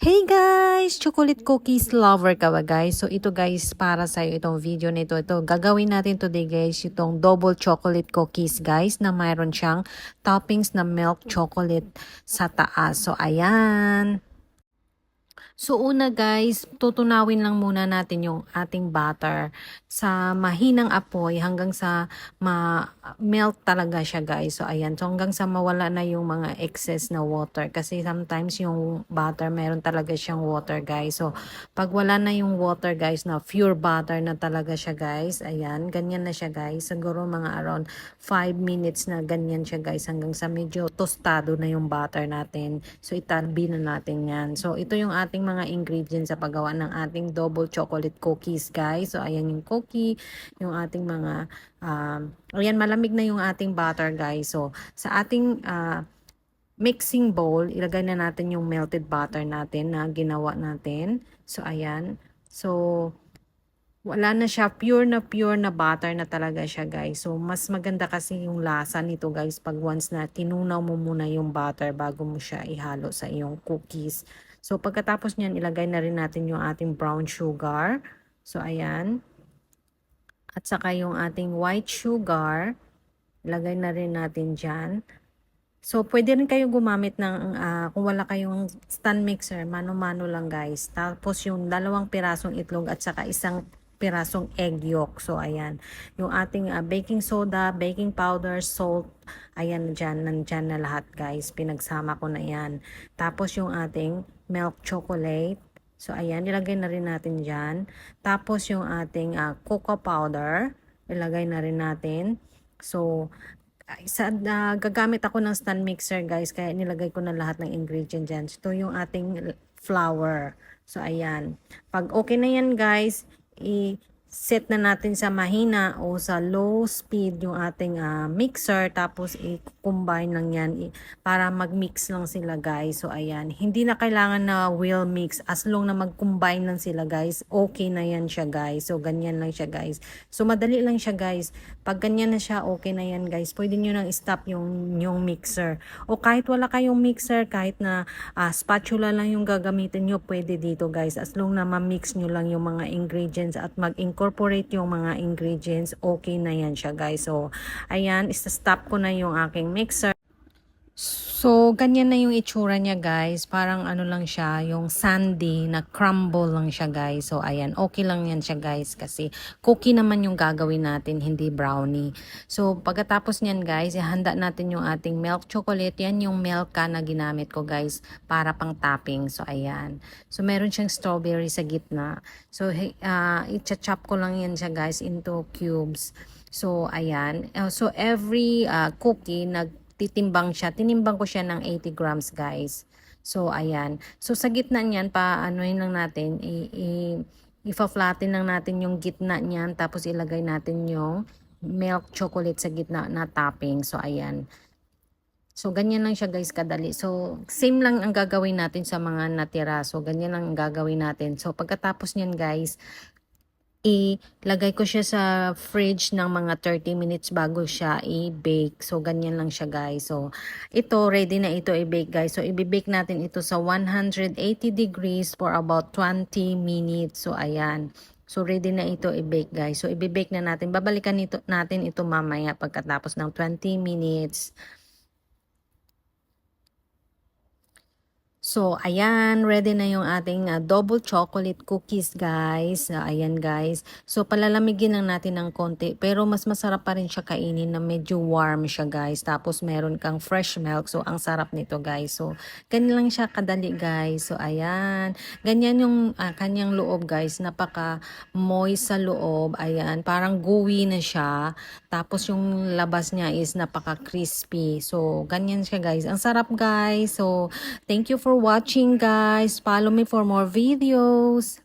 Hey guys! Chocolate cookies lover ka ba guys? So ito guys, para sa'yo itong video nito. Ito, gagawin natin today guys, itong double chocolate cookies guys, na mayroon siyang toppings na milk chocolate sa taas. So ayan. So una guys, tutunawin lang muna natin yung ating butter sa mahinang apoy hanggang sa melt talaga siya guys. So ayan, so hanggang sa mawala na yung mga excess na water kasi sometimes yung butter meron talaga siyang water guys. So pag wala na yung water guys na pure butter na talaga siya guys, ayan, ganyan na siya guys. Siguro mga around 5 minutes na ganyan siya guys hanggang sa medyo tostado na yung butter natin. So itabi na natin yan. So ito yung ating mga ingredients sa paggawa ng ating double chocolate cookies guys. So ayan yung cookie, yung ating mga ayan, malamig na yung ating butter guys. So sa ating mixing bowl, ilagay na natin yung melted butter natin na ginawa natin. So ayan. So wala na siya, pure na butter na talaga siya guys. So mas maganda kasi yung lasa nito guys pag once na tinunaw mo muna yung butter bago mo siya ihalo sa iyong cookies. So pagkatapos niyan, ilagay na rin natin yung ating brown sugar. So ayan. At saka yung ating white sugar, ilagay na rin natin dyan. So, pwede rin kayo gumamit ng, kung wala kayong stand mixer, mano-mano lang guys. Tapos yung 2 pirasong itlog at saka 1 pirasong egg yolk. So, ayan. Yung ating baking soda, baking powder, salt, ayan dyan, nandyan na lahat guys. Pinagsama ko na yan. Tapos yung ating milk chocolate. So, ayan, ilagay na rin natin dyan. Tapos yung ating cocoa powder, ilagay na rin natin. So, gagamit ako ng stand mixer guys, kaya nilagay ko na lahat ng ingredient dyan. Ito yung ating flour. So ayan, pag okay na yan guys, i-set na natin sa mahina o sa low speed yung ating mixer, tapos i-combine lang yan para mag-mix lang sila guys. So ayan, hindi na kailangan na will mix, as long na mag-combine lang sila guys, okay na yan siya guys. So ganyan lang siya guys. So madali lang siya guys. Pag ganyan na siya, okay na yan guys. Pwede nyo nang stop yung mixer. O kahit wala kayong mixer, kahit na spatula lang yung gagamitin nyo, pwede dito guys. As long na ma-mix nyo lang yung mga ingredients at mag-incorporate yung mga ingredients, okay na yan siya guys. So, ayan, isa-stop ko na yung aking mixer. So, ganyan na yung itsura niya guys. Parang ano lang siya, yung sandy na crumble lang siya guys. So, ayan, okay lang yan siya guys kasi cookie naman yung gagawin natin, hindi brownie. So, pagkatapos niyan guys, ihanda natin yung ating milk chocolate. Yan yung milk na ginamit ko guys para pang topping. So, ayan. So, meron siyang strawberry sa gitna. So, i-chop ko lang yan siya guys into cubes. So, ayan. So, every cookie, titimbang siya. Tinimbang ko siya ng 80 grams, guys. So, ayan. So, sa gitna niyan, paanoin lang natin, ifa-flatten lang natin yung gitna niyan, tapos ilagay natin yung milk chocolate sa gitna na topping. So, ayan. So, ganyan lang siya guys kadali. So, same lang ang gagawin natin sa mga natira. So, ganyan lang ang gagawin natin. So, pagkatapos niyan guys, ilagay ko siya sa fridge ng mga 30 minutes bago siya i-bake. So, ganyan lang siya guys. So, ito, ready na ito i-bake guys. So, i-bake natin ito sa 180 degrees for about 20 minutes. So, ayan. So, ready na ito i-bake guys. So, i-bake na natin. Babalikan natin ito mamaya pagkatapos ng 20 minutes. So, ayan, ready na yung ating double chocolate cookies, guys. Ayan, guys. So, palalamigin lang natin ng konti. Pero, mas masarap pa rin siya kainin na medyo warm siya, guys. Tapos, meron kang fresh milk. So, ang sarap nito, guys. So, ganyan lang siya kadali, guys. So, ayan. Ganyan yung kanyang loob, guys. Napaka-moist sa loob. Ayan, parang gooey na siya. Tapos, yung labas niya is napaka-crispy. So, ganyan siya, guys. Ang sarap, guys. So, thank you for watching guys. Follow me for more videos.